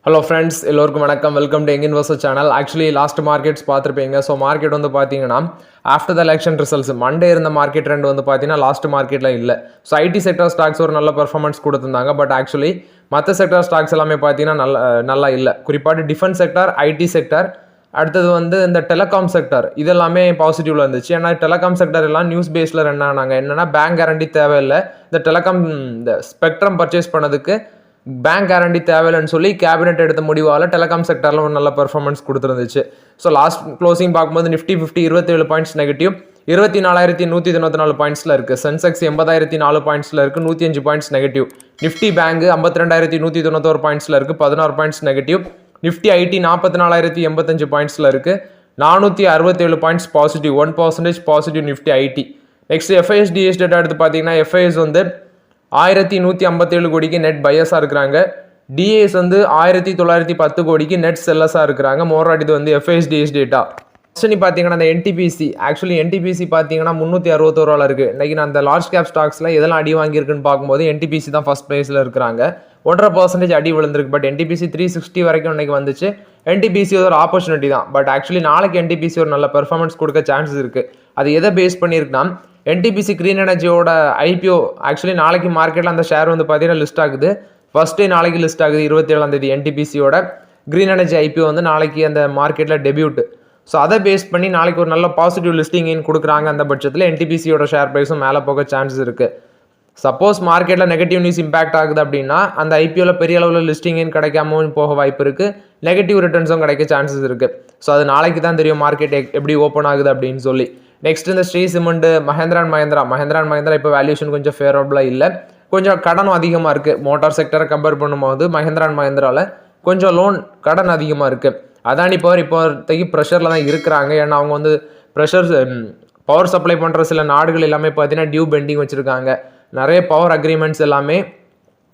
Hello friends, எல்லோருக்கும் வணக்கம். Welcome to young investor channel. Actually last markets பார்த்துருப்பீங்க. So market வந்து பார்த்தீங்கன்னா after the election results Monday இருந்த மார்க்கெட் ட்ரெண்ட் வந்து பார்த்தீங்கன்னா லாஸ்ட் மார்க்கெட்டில் இல்லை. ஸோ ஐடி செக்டர் ஸ்டாக்ஸ் ஒரு நல்ல பர்ஃபார்மன்ஸ் கொடுத்துருந்தாங்க. பட் ஆக்சுவலி மற்ற செக்டர் ஸ்டாக்ஸ் எல்லாமே பார்த்தீங்கன்னா நல்லா இல்லை. குறிப்பாக டிஃபென்ஸ் செக்டர், ஐடி செக்டர், அடுத்தது வந்து இந்த டெலிகாம் செக்டர் இதெல்லாமே பாசிட்டிவ்ல இருந்துச்சு. ஏன்னா டெலிகாம் செக்டர் எல்லாம் நியூஸ் பேஸில் என்னன்னா பேங்க் கேரண்டி தேவையில்லை, இந்த டெலிகாம் இந்த ஸ்பெக்ட்ரம் பர்ச்சேஸ் பண்ணதுக்கு பேங்க் கேரண்டி தேவையில்லைன்னு சொல்லி கேபினெட் எடுத்த முடிவால் டெலிகாம் செக்டரில் ஒரு நல்ல பர்ஃபார்மன்ஸ் கொடுத்துருந்துச்சு. ஸோ லாஸ்ட் க்ளோசிங் பார்க்கும்போது நிஃப்டி 50 27 பாயிண்ட்ஸ் நெகட்டிவ், 24,194 பாயிண்ட்ஸில் இருக்குது. சென்செக்ஸ் 80,004 பாயிண்ட்ஸில் இருக்குது, 105 பாயிண்ட்ஸ் நெகட்டிவ். நிஃப்டி பேங்க் 52,191 பாயிண்ட்ஸில் இருக்குது, 16 பாயிண்ட்ஸ் நெகட்டிவ். நிஃப்டி ஐடி 44,085 பாயிண்ட்ஸில் இருக்குது, 467 points positive, 1% positive Nifty IT. Next FIIs DIIs data எடுத்து பார்த்தீங்கன்னா எஃப்ஐஎஸ் வந்து 1157 கோடிக்கு நெட் பையஸாக இருக்கிறாங்க. டிஏஎஸ் வந்து 1910 கோடிக்கு நெட் செல்லஸாக இருக்கிறாங்க. மோராட் இது வந்து எஃப்ஐஎஸ்டிஎஸ் டேட்டா. ஃபஸ்ட் பார்த்தீங்கன்னா அந்த என்டிபிசி, ஆக்சுவலி என்டிபிசி பார்த்தீங்கன்னா 361 இருக்குது. இன்றைக்கி நான் அந்த லார்ஜ் கேப் ஸ்டாக்ஸில் எதெல்லாம் அடி வாங்கியிருக்குன்னு பார்க்கும்போது என்டிபிசி தான் ஃபஸ்ட் ப்ரைஸில் இருக்கிறாங்க. 1.5% அடி விழுந்திருக்கு. பட் என்டிபிசி 360 வரைக்கும் இன்றைக்கி வந்துச்சு. என்டிபிசி ஒரு ஆப்பர்ச்சுனிட்டி தான். பட் ஆக்சுவலி நாளைக்கு என்டிபிசி ஒரு நல்ல பெர்ஃபார்மன்ஸ் கொடுக்க சான்சஸ் இருக்குது. அது எதை பேஸ் பண்ணியிருக்குன்னா என்டிபிசி க்ரீன் எனர்ஜியோட ஐபிஓ ஆக்சுவலி நாளைக்கு மார்க்கெட்டில் அந்த ஷேர் வந்து பார்த்தீங்கன்னா லிஸ்ட் ஆகுது. ஃபர்ஸ்ட் டே நாளைக்கு லிஸ்ட் ஆகுது 27ஆம் தேதி. என்டிபிசியோட க்ரீன் எனர்ஜி ஐபிஓ வந்து நாளைக்கு அந்த மார்க்கெட்டில் டெபியூட். ஸோ அதை பேஸ் பண்ணி நாளைக்கு ஒரு நல்ல பாசிட்டிவ் லிஸ்டிங் கொடுக்குறாங்க. அந்த பட்சத்தில் என்டிபிசியோட ஷேர் ப்ரைஸும் மேலே போக சான்சஸ் இருக்குது. சப்போஸ் மார்க்கெட்டில் நெகட்டிவ் நியூஸ் இம்பாக்ட் ஆகுது அப்படின்னா அந்த ஐபிஓவில் பெரிய அளவில் லிஸ்டிங் கிடைக்காமல் போக வாய்ப்பு இருக்குது. நெகட்டிவ் ரிட்டர்ன்ஸும் கிடைக்க சான்சஸ் இருக்குது. ஸோ அது நாளைக்கு தான் தெரியும் மார்க்கெட் எப்படி ஓப்பன் ஆகுது அப்படின்னு சொல்லி. நெக்ஸ்ட் இந்த ஸ்ரீ சிமெண்ட், மஹேந்திரா அண்ட் மஹேந்திரா இப்போ வேல்யூஷன் கொஞ்சம் ஃபேவரபுளாக இல்லை. கொஞ்சம் கடனும் அதிகமாக இருக்குது. மோட்டார் செக்டரை கம்பேர் பண்ணும்போது மஹேந்திரா அண்ட் மஹேந்திராவில் கொஞ்சம் கடன் அதிகமாக இருக்குது. அதானி பவர் இப்போதைக்கு ப்ரெஷரில் தான் இருக்கிறாங்க. ஏன்னா அவங்க வந்து பவர் சப்ளை பண்ணுற சில நாடுகள் எல்லாமே பார்த்தீங்கன்னா டியூ பெண்டிங் வச்சுருக்காங்க. நிறைய பவர் அக்ரிமெண்ட்ஸ் எல்லாமே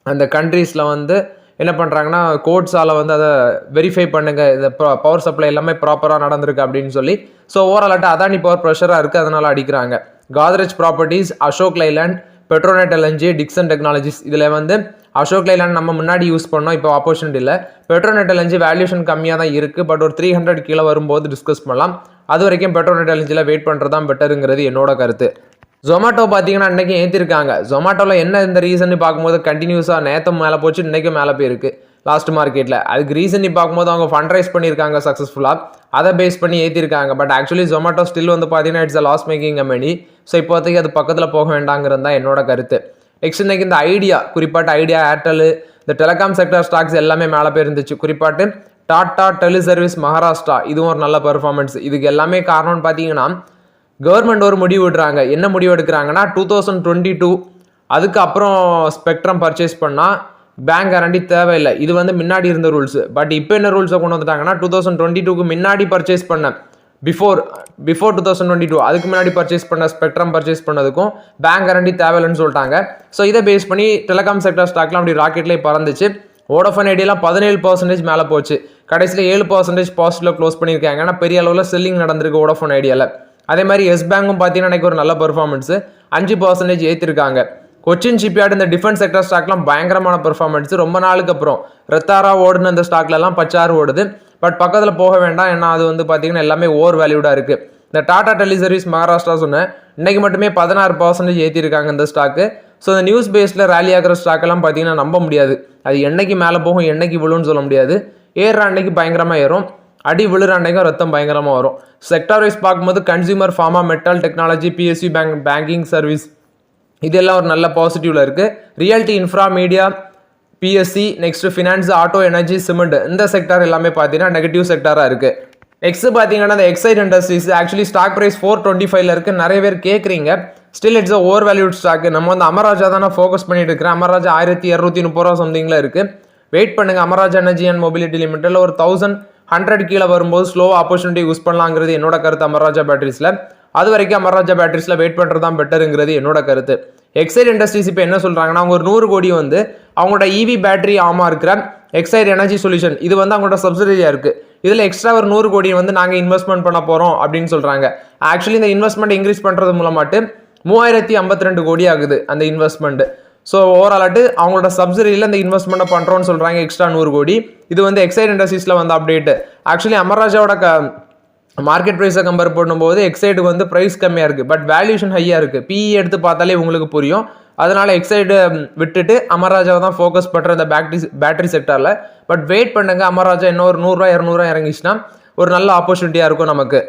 அந்த கண்ட்ரீஸில் வந்து என்ன பண்ணுறாங்கன்னா கோர்ட்ஸால் வந்து அதை வெரிஃபை பண்ணுங்கள், இந்த பவர் சப்ளை எல்லாமே ப்ராப்பராக நடந்திருக்கு அப்படின்னு சொல்லி. ஸோ ஓவராலாக அதானி பவர் ப்ரெஷராக இருக்குது, அதனால் அடிக்கிறாங்க. Godrej Properties, Ashok Leyland, Petronet LNG, Dixon Technologies இதில் வந்து அசோக் லைலாண்ட் நம்ம முன்னாடி யூஸ் பண்ணோம், இப்போ ஆப்பர்ச்சுனிட்டி இல்லை. பெட்ரோநெட் எல்என்ஜி வேல்யூஷன் கம்மியாக தான் இருக்குது. பட் ஒரு 300 கீழே வரும்போது டிஸ்கஸ் பண்ணலாம். அது வரைக்கும் பெட்ரோநெட் எல்என்ஜியில் வெயிட் பண்ணுறது தான் பெட்டருங்கிறது என்னோட கருத்து. ஜொமேட்டோ பார்த்தீங்கன்னா இன்றைக்கி ஏற்றிருக்காங்க. ஜொமேட்டோவில் என்ன இந்த ரீசன் பார்க்கும்போது கண்டினியூஸாக நேற்று மேலே போச்சு, இன்றைக்கும் மேலே போயிருக்கு லாஸ்ட் மார்க்கெட்டில். அதுக்கு ரீசன் பார்க்கும்போது அவங்க ஃபண்ட் ரைஸ் பண்ணியிருக்காங்க சக்ஸஸ்ஃபுல்லாக, அதை பேஸ் பண்ணி ஏற்றிருக்காங்க. பட் ஆக்சுவலி ஜொமேட்டோ ஸ்டில் வந்து பார்த்தீங்கன்னா it's a loss making company. So இப்போதைக்கு அது பக்கத்தில் போக வேண்டாங்கிறது தான் என்னோட கருத்து. நெக்ஸ்ட் இன்றைக்கி இந்த ஐடியா, குறிப்பாட்டு ஐடியா, ஏர்டெல், இந்த டெலிகாம் செக்டர் ஸ்டாக்ஸ் எல்லாமே மேலே போயிருந்துச்சு. குறிப்பாட்டு டாடா டெலி சர்வீஸ் மகாராஷ்டிரா இதுவும் ஒரு நல்ல பெர்ஃபார்மன்ஸ். இதுக்கு எல்லாமே காரணம்னு பார்த்தீங்கன்னா கவர்மெண்ட் ஒரு முடிவு விடுறாங்க. என்ன முடிவு எடுக்கிறாங்கன்னா 2022 அதுக்கப்புறம் ஸ்பெக்ட்ரம் பர்ச்சேஸ் பண்ணால் பேங்க் கேரண்டி தேவையில்லை. இது வந்து முன்னாடி இருந்த ரூல்ஸ். பட் இப்போ என்ன ரூல்ஸை கொண்டு வந்துட்டாங்கன்னா 2022க்கு முன்னாடி பர்ச்சேஸ் பண்ண பிஃபோர் 2022 அதுக்கு முன்னாடி பர்ச்சேஸ் பண்ண ஸ்பெக்ட்ரம் பர்ச்சேஸ் பண்ணதுக்கும் பேங்க் கேரண்டி தேவையில்லைன்னு சொல்லிட்டாங்க. ஸோ இதை பேஸ் பண்ணி டெலிகாம் செக்டர் ஸ்டாக்லாம் அப்படி ராக்கெட்லேயே பறந்துச்சு. வோடஃபோன் ஐடியாலாம் 17% மேலே போச்சு. கடைசியில் 7% பாசிட்டிவில் க்ளோஸ் பண்ணியிருக்காங்க. ஏன்னா பெரிய அளவில் செல்லிங் நடந்திருக்கு வோடஃபோன் ஐடியாவில். அதே மாதிரி எஸ் பேங்கும் பார்த்தீங்கன்னா எனக்கு ஒரு நல்ல பெர்ஃபார்மன்ஸு 5% ஏற்றிருக்காங்க. கொச்சின் ஷிப்யார்டு, இந்த டிஃபென்ஸ் செக்டர் ஸ்டாக்லாம் பயங்கரமான பெர்ஃபார்மன்ஸ். ரொம்ப நாளுக்கு அப்புறம் ரெத்தாரா ஓடுன இந்த ஸ்டாக்லலாம் பச்சாறு ஓடுது. பட் பக்கத்தில் போக வேண்டாம், ஏன்னா அது வந்து பார்த்தீங்கன்னா எல்லாமே ஓவர் வேல்யூடாக இருக்குது. இந்த டாடா டெலி சர்வீஸ் மகாராஷ்டிரா சொன்னேன், இன்றைக்கி மட்டுமே 16% ஏற்றிருக்காங்க இந்த ஸ்டாக்கு. ஸோ இந்த நியூஸ் பேஸில் ரேலி ஆகிற ஸ்டாக்கெல்லாம் பார்த்தீங்கன்னா நம்ப முடியாது. அது என்னைக்கு மேலே போகும் என்னைக்கு விழுன்னு சொல்ல முடியாது. ஏறுற அன்னைக்கு பயங்கரமாக ஏறும், அடி விழுற அன்னைக்கும் ரத்தம் பயங்கரமாக வரும். செக்டார் வைஸ் பார்க்கும்போது consumer, pharma, metal, technology, PSE banking service இதெல்லாம் ஒரு நல்ல பாசிட்டிவ்ல இருக்குது. Realty, infra, media, PSE, next finance, auto, energy, cement இந்த செக்டார் எல்லாமே பார்த்தீங்கன்னா நெகட்டிவ் செக்டாராக இருக்குது. நெக்ஸ்ட் பார்த்தீங்கன்னா இந்த Exide industries actually stock price 425 இருக்குது. நிறைய பேர் கேட்குறீங்க, still it's over valued stock. நம்ம வந்து அமராஜா தான் ஃபோக்கஸ் பண்ணிட்டு இருக்கிறேன். அமராஜா 1230 ரூபா சம்திங்கில் இருக்குது. வெயிட் பண்ணுங்க. அமராஜா எனர்ஜி அண்ட் மொபிலிட்டி லிமிட்டடில் ஒரு 1100 கீழே வரும்போது ஸ்லோ ஆப்பர்ச்சுனிட்டி யூஸ் பண்ணலாங்கிறது என்னோட கருத்து. அமராஜா பேட்டரிஸில் அது வரைக்கும் அமராஜா பேட்டரிஸில் வெயிட் பண்ணுறது தான் பெட்டருங்கிறது என்னோட கருத்து. எக்ஸைட் இண்டஸ்ட்ரீஸ் இப்போ என்ன சொல்கிறாங்கன்னா அவங்க ஒரு 100 கோடி வந்து அவங்களோட இவி பேட்டரி ஆமா இருக்கிற எக்ஸைட் எனர்ஜி சொல்யூஷன் இது வந்து அவங்களோட சப்சிடரியாக இருக்குது. இதில் எக்ஸ்ட்ரா ஒரு 100 கோடி வந்து நாங்கள் இன்வெஸ்ட்மெண்ட் பண்ண போகிறோம் அப்படின்னு சொல்கிறாங்க. ஆக்சுவலி இந்த இன்வெஸ்ட்மெண்ட் இன்க்ரீஸ் பண்ணுறது மூலமாட்டு 3052 கோடி ஆகுது அந்த இன்வெஸ்ட்மெண்ட். ஸோ ஓவராலாட்டு அவங்களோட சப்சிடியில் இந்த இன்வெஸ்ட்மெண்ட்டை பண்ணுறோன்னு சொல்கிறாங்க எக்ஸ்ட்ரா 100 கோடி. இது வந்து எக்ஸைட் இண்டஸ்ட்ரீஸில் வந்து அப்டேட். ஆக்சுவலி அமர்ராஜாவோட மார்க்கெட் ப்ரைஸை கம்பேர் பண்ணும்போது எக்ஸைடுக்கு வந்து ப்ரைஸ் கம்மியாக இருக்குது, பட் வேல்யூஷன் ஹையாக இருக்குது. பிஇ எடுத்து பார்த்தாலே உங்களுக்கு புரியும். அதனால் எக்ஸைடு விட்டுட்டு அமர்ராஜாவை தான் ஃபோக்கஸ் பண்ணுற இந்த பேட்டரி செக்டரில். பட் வெயிட் பண்ணுங்க, அமர்ராஜா இன்னும் ஒரு 100 200 இறங்கிச்சுன்னா ஒரு நல்ல ஆப்பர்ச்சுனிட்டியாக இருக்கும் நமக்கு.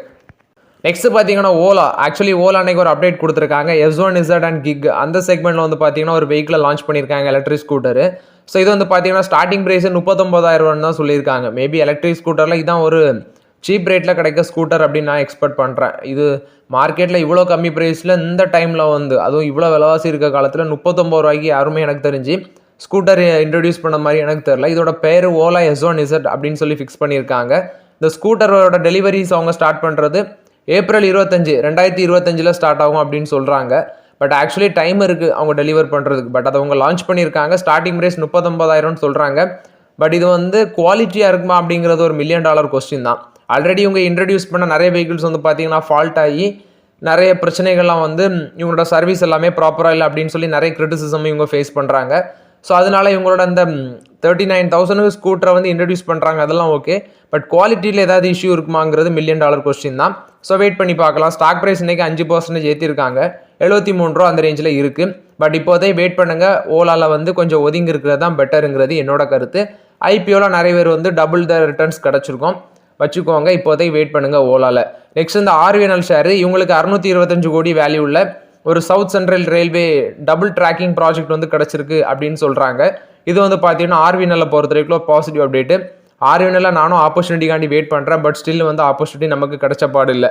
நெக்ஸ்ட் பார்த்தீங்கன்னா ஓலா. ஆக்சுவலி ஓலா அன்னைக்கு ஒரு அப்டேட் கொடுத்துருக்காங்க. S1 Z அண்ட் கிக் அந்த செக்மெண்ட்டில் வந்து பார்த்தீங்கன்னா ஒரு வெஹிக்கிளை லான்ச் பண்ணியிருக்காங்க, எலக்ட்ரிக் ஸ்கூட்டரு. ஸோ இது வந்து பார்த்தீங்கன்னா ஸ்டார்டிங் ப்ரைஸ் 39,000 தான் சொல்லியிருக்காங்க. மேபி எலக்ட்ரிக் ஸ்கூட்டரில் இதான் ஒரு சீப் ரேட்டில் கிடைக்க ஸ்கூட்டர் அப்படின்னு நான் எக்ஸ்பெக்ட் பண்ணுறேன். இது மார்க்கெட்டில் இவ்வளோ கம்மி ப்ரைஸில் இந்த டைமில் வந்து அதுவும் இவ்வளோ விலைவாசி இருக்க காலத்தில் 39 ரூபாய்க்கு யாருமே எனக்கு தெரிஞ்சு ஸ்கூட்டர் இன்ட்ரடியூஸ் பண்ண மாதிரி எனக்கு தெரில. இதோட பேர் ஓலா S1 Z அப்படின்னு சொல்லி ஃபிக்ஸ் பண்ணியிருக்காங்க. இந்த ஸ்கூட்டரோட டெலிவரிஸ் அவங்க ஸ்டார்ட் பண்ணுறது ஏப்ரல் 25 2025 ஸ்டார்ட் ஆகும் அப்படின்னு சொல்கிறாங்க. பட் ஆக்சுவலி டைம் இருக்குது அவங்க டெலிவர் பண்ணுறதுக்கு. பட் அதை அவங்க லான்ச் பண்ணியிருக்காங்க. ஸ்டார்டிங் ப்ரைஸ் 39,000 சொல்கிறாங்க. பட் இது வந்து குவாலிட்டியாக இருக்குமா அப்படிங்கிறது ஒரு $1 மில்லியன் கொஸ்டின் தான். ஆல்ரெடி இவங்க இன்ட்ரடியூஸ் பண்ண நிறைய வெஹிக்கிள்ஸ் வந்து பார்த்தீங்கன்னா ஃபால்ட் ஆகி நிறைய பிரச்சனைகள்லாம் வந்து இவங்களோட சர்வீஸ் எல்லாமே ப்ராப்பராக இல்லை அப்படின்னு சொல்லி நிறைய கிரிட்டிசிசம் இவங்க ஃபேஸ் பண்ணுறாங்க. ஸோ அதனால இவங்களோட அந்த 39,000 ஸ்கூட்டரை வந்து இன்ட்ரடியூஸ் பண்ணுறாங்க, அதெல்லாம் ஓகே. பட் குவாலிட்டியில் ஏதாவது இஷ்யூ இருக்குமாங்கிறது $1 மில்லியன் கொஸ்டின் தான். ஸோ வெயிட் பண்ணி பார்க்கலாம். ஸ்டாக் ப்ரைஸ் இன்றைக்கி 5% ஏற்றிருக்காங்க, 73 ரூபா அந்த ரேஞ்சில் இருக்குது. பட் இப்போதே வெயிட் பண்ணுங்கள், ஓலாவில் வந்து கொஞ்சம் ஒதுங்கி இருக்கிறது தான் பெட்டருங்கிறது என்னோட கருத்து. ஐபிஓவில் நிறைய பேர் வந்து டபுள் த ரிட்டர்ன்ஸ் கிடச்சிருக்கோம், வச்சுக்கோங்க. இப்போதைக்கு வெயிட் பண்ணுங்கள் ஓலாவில். நெக்ஸ்ட் இந்த RVNL ஷேர், இவங்களுக்கு 625 கோடி வேல்யூ உள்ள ஒரு south central railway double tracking project வந்து கிடச்சிருக்கு அப்படின்னு சொல்கிறாங்க. இது வந்து பார்த்தீங்கன்னா RVNL பொறுத்த வரைக்கும் பாசிட்டிவ் அப்டேட்டு. RVNL நானும் ஆப்பர்ச்சுனிட்டிக்காண்டி வெயிட் பண்ணுறேன், பட் ஸ்டில் வந்து ஆப்பர்ச்சுனிட்டி நமக்கு கிடைச்ச பாடு இல்லை.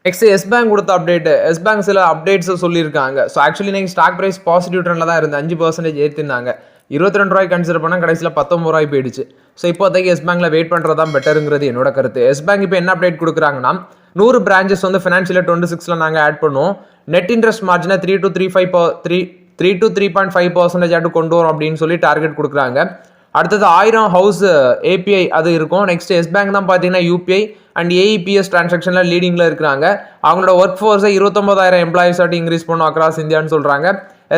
நெக்ஸ்ட் எஸ் பேங்க் கொடுத்த அப்டேட்டு. எஸ் பேங்க் சில அப்டேட்ஸை சொல்லியிருக்காங்க. ஸோ ஆக்சுவலி நீங்கள் ஸ்டாக் ப்ரைஸ் பாசிட்டிவ் ட்ரெண்டில் தான் இருந்து 5% ஏற்றிருந்தாங்க. 22 ரூபாய்க்கு கன்சிடர் பண்ணால் கடைசியில் 19 ரூபாய் போயிடுச்சு. ஸோ இப்போதைக்கு எஸ் பேங்க்ல வெயிட் பண்ணுறது தான் பெட்டருங்கிறது என்னோட கருத்து. எஸ் பேங்க் இப்போ என்ன அப்டேட் கொடுக்குறாங்கன்னா 100 பிரான்ச்சஸ் வந்து ஃபினான்ஷியல் 26 நாங்கள் ஆட் பண்ணுவோம். நெட் இன்ட்ரெஸ்ட் மார்ஜினை 3 to 3.5% ஆட்டு கொண்டு வரும் அப்படின்னு சொல்லி டார்கெட் கொடுக்குறாங்க. அடுத்தது 1000 ஹவுஸ் API அது இருக்கும். நெக்ஸ்ட் எஸ் பேங்க் தான் பார்த்தீங்கன்னா UPI அண்ட் AEPS டிரான்சாக்ஷனில் லீடிங்கில் இருக்கிறாங்க. அவங்களோட ஒர்க் ஃபோர்ஸை 29,000 எம்ப்ளாயிஸ் ஆட்டி இன்க்ரீஸ் பண்ணும் அக்ராஸ் இந்தியான்னு சொல்கிறாங்க.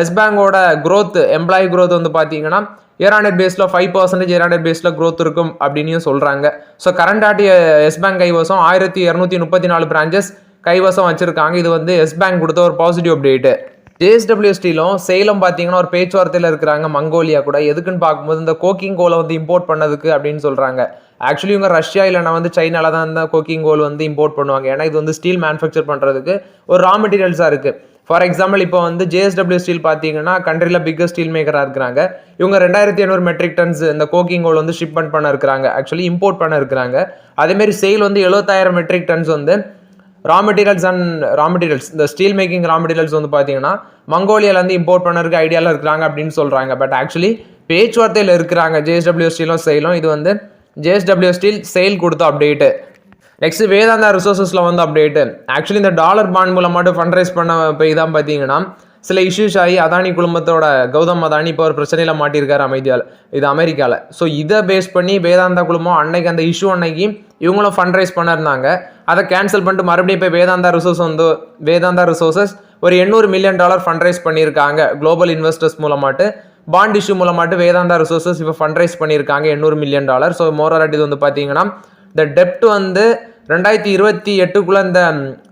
எஸ் பேங்கோட க்ரோத், எம்ப்ளாயி க்ரோத் வந்து பார்த்தீங்கன்னா இயர் பேஸில் 5% இயர் பேஸில் க்ரோத் இருக்கும் அப்படின்னு சொல்கிறாங்க. ஸோ கரண்ட் ஆட்டி எஸ் பேங்க் கைவசம் 1234 பிரான்ச்சஸ் கைவசம் வச்சுருக்காங்க. இது வந்து எஸ் பேங்க் கொடுத்த ஒரு பாசிட்டிவ் அப்டேட்டு. JSW ஸ்டீலும் சேலம் பார்த்தீங்கன்னா ஒரு பேச்சுவார்த்தையில் இருக்கிறாங்க மங்கோலியா கூட. எதுக்குன்னு பார்க்கும்போது இந்த கோக்கிங் கோலை வந்து இம்போர்ட் பண்ணதுக்கு அப்படின்னு சொல்கிறாங்க. ஆக்சுவலி இவங்க ரஷ்யா இல்லைனா வந்து சைனால தான் இந்த கோக்கிங் கோல் வந்து இம்போர்ட் பண்ணுவாங்க. ஏன்னா இது வந்து ஸ்டீல் மேனுஃபேக்சர் பண்ணுறதுக்கு ஒரு ரா மெட்டீரியல்ஸாக இருக்குது. ஃபார் எக்ஸாம்பிள் இப்போ வந்து JSW ஸ்டீல் பார்த்தீங்கன்னா கண்ட்ரியில் பிக்கஸ்ட் ஸ்டீல் மேக்கராக இருக்கிறாங்க. இவங்க 2500 மெட்ரிக் டன்ஸ் இந்த கோக்கிங் கோல் வந்து ஷிப்மெண்ட் பண்ண இருக்கிறாங்க, ஆக்சுவலி இம்போர்ட் பண்ண இருக்கிறாங்க. அதேமாரி சேல் வந்து 70,000 மெட்ரிக் டன்ஸ் வந்து ரா மெட்டீரியல்ஸ் இந்த ஸ்டீல் மேக்கிங் ரா மெட்டீரியல்ஸ் வந்து பார்த்தீங்கன்னா மங்கோலியாவிலேருந்து இம்போர்ட் பண்ணுறதுக்கு ஐடியாவில் இருக்கிறாங்க அப்படின்னு சொல்கிறாங்க. பட் ஆக்சுவலி பேச்சுவார்த்தையில் இருக்கிறாங்க JSW ஸ்டீலும் சேலும். இது வந்து JSW ஸ்டீல் சேல் கொடுத்த அப்டேட்டு. நெக்ஸ்ட் வேதாந்தா ரிசோர்ஸஸில் வந்து அப்டேட்டு. ஆக்சுவலி இந்த டாலர் பாண்ட் மூலமாட்டு ஃபண்ட் ரைஸ் பண்ண போய் தான் பார்த்தீங்கன்னா சில இஷ்யூஸ் ஆகி அதானி குழுமத்தோட கௌதம் அதானி இப்போ ஒரு பிரச்சனையில் மாட்டியிருக்காரு அமெரிக்காவில். ஸோ இதை பேஸ் பண்ணி வேதாந்தா குழுமம் அன்னைக்கு அந்த இஷ்யூ அன்னைக்கு இவங்களும் ஃபண்ட் ரைஸ் பண்ணியிருந்தாங்க. அதை கேன்சல் பண்ணிட்டு மறுபடியும் இப்போ வேதாந்தா ரிசோர்ஸஸ் ஒரு $800 மில்லியன் ஃபண்ட் ரைஸ் பண்ணியிருக்காங்க. குளோபல் இன்வெஸ்டர்ஸ் மூலமாட்டு பாண்ட் இஷ்யூ மூலமாட்டு வேதாந்தா ரிசோர்ஸஸ் இப்போ ஃபண்ட் ரைஸ் பண்ணியிருக்காங்க $800 மில்லியன். ஸோ மோரலாட் இது வந்து பார்த்தீங்கன்னா இந்த டெப்ட் வந்து 2028 இந்த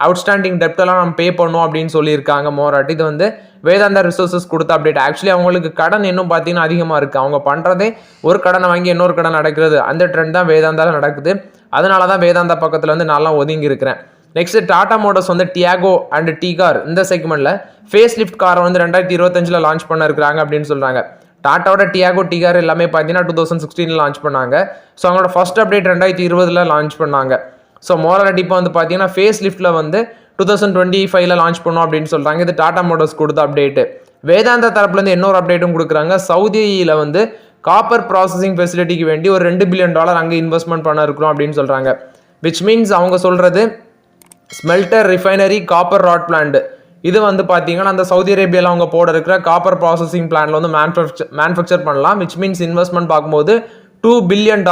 அவுட்ஸ்டாண்டிங் டெப்டெல்லாம் நம்ம பே பண்ணுவோம் அப்படின்னு சொல்லியிருக்காங்க மோராட். இது வந்து வேதாந்தா ரிசோர்ஸஸ் கொடுத்த அப்டேட். ஆக்சுவலி அவங்களுக்கு கடன் இன்னும் பார்த்தீங்கன்னா அதிகமாக இருக்குது. அவங்க பண்ணுறதே ஒரு கடனை வாங்கி இன்னொரு கடன் நடக்கிறது, அந்த ட்ரெண்ட் தான் வேதாந்தாவில் நடக்குது. அதனால தான் வேதாந்தா பக்கத்தில் வந்து நான்லாம் ஒதுங்கி இருக்கிறேன். நெக்ஸ்ட் டாடா மோட்டர்ஸ் வந்து டியாகோ அண்ட் டிகார் இந்த செக்மெண்ட்டில் ஃபேஸ் லிஃப்ட் காரை வந்து 2025 லான்ச் பண்ண இருக்கிறாங்க அப்படின்னு சொல்கிறாங்க. டாட்டாவோட டியாகோ டிகார் எல்லாமே பார்த்தீங்கன்னா 2016 லான்ச் பண்ணாங்க. ஸோ அவங்களோட ஃபர்ஸ்ட் அப்டேட் 2020 லான்ச் பண்ணாங்க. ஸோ மோரலாட்டி இப்போ வந்து பார்த்தீங்கன்னா ஃபேஸ் லிஃப்ட்டில் வந்து 2025 லான்ச் பண்ணோம் அப்படின்னு சொல்கிறாங்க. இது டாடா மோட்டர்ஸ் கொடுத்த அப்டேட்டு. வேதாந்தா தரப்புலேருந்து இன்னொரு அப்டேட்டும் கொடுக்குறாங்க. சவுதியில் வந்து காப்பர் ப்ராசஸிங் ஃபெசிலிட்டிக்கு வேண்டி ஒரு $2 பில்லியன் அங்கே இன்வெஸ்ட்மெண்ட் பண்ண இருக்கிறோம் அப்படின்னு சொல்கிறாங்க. விச் மீன்ஸ் அவங்க சொல்கிறது smelter, refinery, copper rod plant. இது வந்து பார்த்தீங்கன்னா அந்த சவுதி அரேபியாவில் அவங்க போட இருக்கிற காப்பர் ப்ராசஸிங் பிளான்ல வந்து மேனுஃபேக்சர் பண்ணலாம். விச் மீன்ஸ் இன்வெஸ்ட்மெண்ட் பார்க்கும்போது $2 பில்லியன்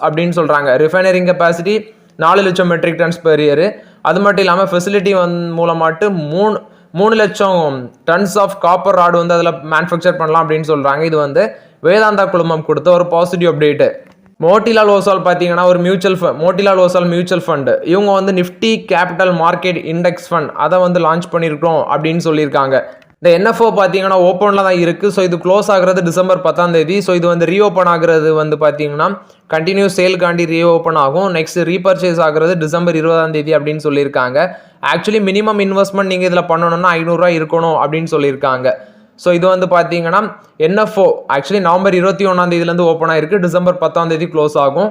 அப்படின்னு சொல்கிறாங்க. ரிஃபைனரிங் கெப்பாசிட்டி 4 லட்சம் மெட்ரிக் டன்ஸ் பெர் இயர். அது மட்டும் இல்லாமல் ஃபெசிலிட்டி மூலமாட்டு 3 லட்சம் டன்ஸ் ஆஃப் காப்பர் ராடு வந்து அதில் மேனுஃபேக்சர் பண்ணலாம் அப்படின்னு சொல்கிறாங்க. இது வந்து வேதாந்தா குழுமம் கொடுத்த ஒரு பாசிட்டிவ் அப்டேட்டு. மோட்டிலால் ஓசால் பார்த்தீங்கன்னா ஒரு மோட்டிலால் ஓசால் மியூச்சுவல் ஃபண்டு இவங்க வந்து Nifty capital market index fund அதை வந்து லான்ச் பண்ணியிருக்கோம் அப்படின்னு சொல்லியிருக்காங்க. இந்த என்எஃப்ஓ பார்த்தீங்கன்னா ஓப்பனில் தான் இருக்குது. ஸோ இது க்ளோஸ் ஆகுறது December 10. ஸோ இது வந்து ரீஓப்பன் ஆகுறது வந்து பார்த்தீங்கன்னா கண்டினியூ சேல்காண்டி ரீஓப்பன் ஆகும். நெக்ஸ்ட் ரீபர்ச்சேஸ் ஆகுறது December 20 அப்படின்னு சொல்லியிருக்காங்க. ஆக்சுவலி மினிமம் இன்வெஸ்ட்மெண்ட் நீங்கள் இதில் பண்ணணும்னா ₹500 இருக்கணும் அப்படின்னு சொல்லியிருக்காங்க. ஸோ இது வந்து பார்த்தீங்கன்னா என்எஃப்ஓ ஆக்சுவலி November 21 ஓப்பன் ஆயிருக்கு. December 10 க்ளோஸ் ஆகும்.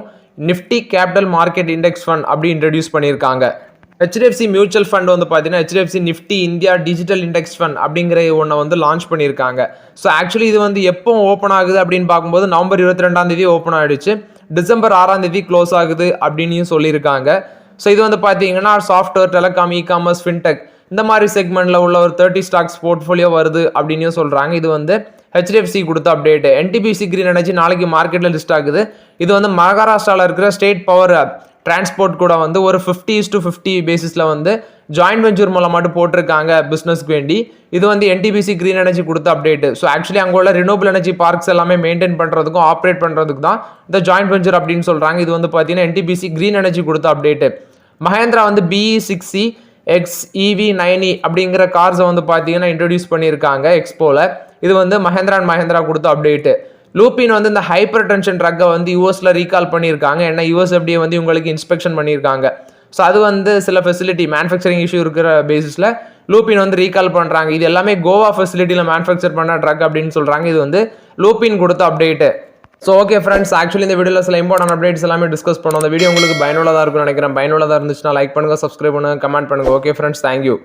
Nifty capital market index fund அப்படி இன்ட்ரடியூஸ் பண்ணியிருக்காங்க. ஹெச்டிஎஃப்சி மியூச்சுவல் ஃபண்ட் வந்து பார்த்தீங்கன்னா HDFC Nifty India digital index fund அப்படிங்கிற ஒன்றை வந்து லான்ச் பண்ணியிருக்காங்க. ஸோ ஆக்சுவலி இது வந்து எப்போ ஓப்பன் ஆகுது அப்படின்னு பார்க்கும்போது November 22 ஓப்பன் ஆகிடுச்சு. December 6 க்ளோஸ் ஆகுது அப்படின்னு சொல்லியிருக்காங்க. ஸோ இது வந்து பார்த்தீங்கன்னா சாஃப்ட்வேர், டெலிகாம், இ-காமர்ஸ், ஃபின்டெக் இந்த மாதிரி செக்மெண்ட்டில் உள்ள ஒரு 30 ஸ்டாக்ஸ் போர்ட்ஃபோலியோ வருது அப்படின்னு சொல்கிறாங்க. இது வந்து ஹெச்டிஎஃப்சி கொடுத்த அப்டேட். என்டிபிசி கிரீன் எனர்ஜி நாளைக்கு மார்க்கெட்டில் லிஸ்ட் ஆகுது. இது வந்து மகாராஷ்டிராவில் இருக்கிற ஸ்டேட் பவர் டிரான்ஸ்போர்ட் கூட வந்து ஒரு 50:50 பேசிஸில் வந்து ஜாயின்ட் வெஞ்சூர் மூலமாட்டு போட்டிருக்காங்க பிஸ்னஸ்க்கு வேண்டி. இது வந்து என்டிபிசி கிரீன் எனர்ஜி கொடுத்த அப்டேட். ஸோ ஆக்சுவலி அங்கே உள்ள ரினோபிள் எனர்ஜி பார்க்ஸ் எல்லாமே மெயின்டைன் பண்ணுறதுக்கும் ஆப்ரேட் பண்ணுறதுக்கு தான் இந்த ஜாயின்ட் வெஞ்சர் அப்படின்னு சொல்கிறாங்க. இது வந்து பார்த்தீங்கன்னா என்டிபிசி கிரீன் எனர்ஜி கொடுத்த அப்டேட். மஹேந்திரா வந்து BE6E XEV9E அப்படிங்கிற கார்ஸை வந்து பார்த்தீங்கன்னா இன்ட்ரடியூஸ் பண்ணியிருக்காங்க எக்ஸ்போவில். இது வந்து மஹேந்திரா கொடுத்த அப்டேட்டு. லூப்பின் வந்து இந்த ஹைப்பர் டென்ஷன் ட்ரக்கை வந்து யூஎஸில் ரீகால் பண்ணியிருக்காங்க. ஏன்னா யூஎஸ்எஃப்டிஏ வந்து இவங்களுக்கு இன்ஸ்பெக்ஷன் பண்ணியிருக்காங்க. ஸோ அது வந்து சில ஃபெசிலிட்டி மேனுஃபேக்சரிங் இஷ்யூ இருக்கிற பேசிஸில் லூப்பின் வந்து ரீகால் பண்ணுறாங்க. இது எல்லாமே கோவா ஃபெசிலிட்டியில் மேனுஃபேக்சர் பண்ண ட்ரக் அப்படின்னு சொல்கிறாங்க. இது வந்து லூப்பின் கொடுத்த update. So okay friends, actually இந்த வீடியோவில் சில இம்பார்ட்டன்ட் அப்டேட்ஸ் எல்லாமே டிஸ்கஸ் பண்ணோம். இந்த வீடியோ உங்களுக்கு பயனுள்ளதாக இருக்கும்னு நினைக்கிறேன். பயனுள்ளதாக இருந்துச்சுன்னா லைக் பண்ணுங்கள், சப்ஸ்கிரைப் பண்ணுங்கள், கமெண்ட் பண்ணுங்கள். Okay friends, thank you.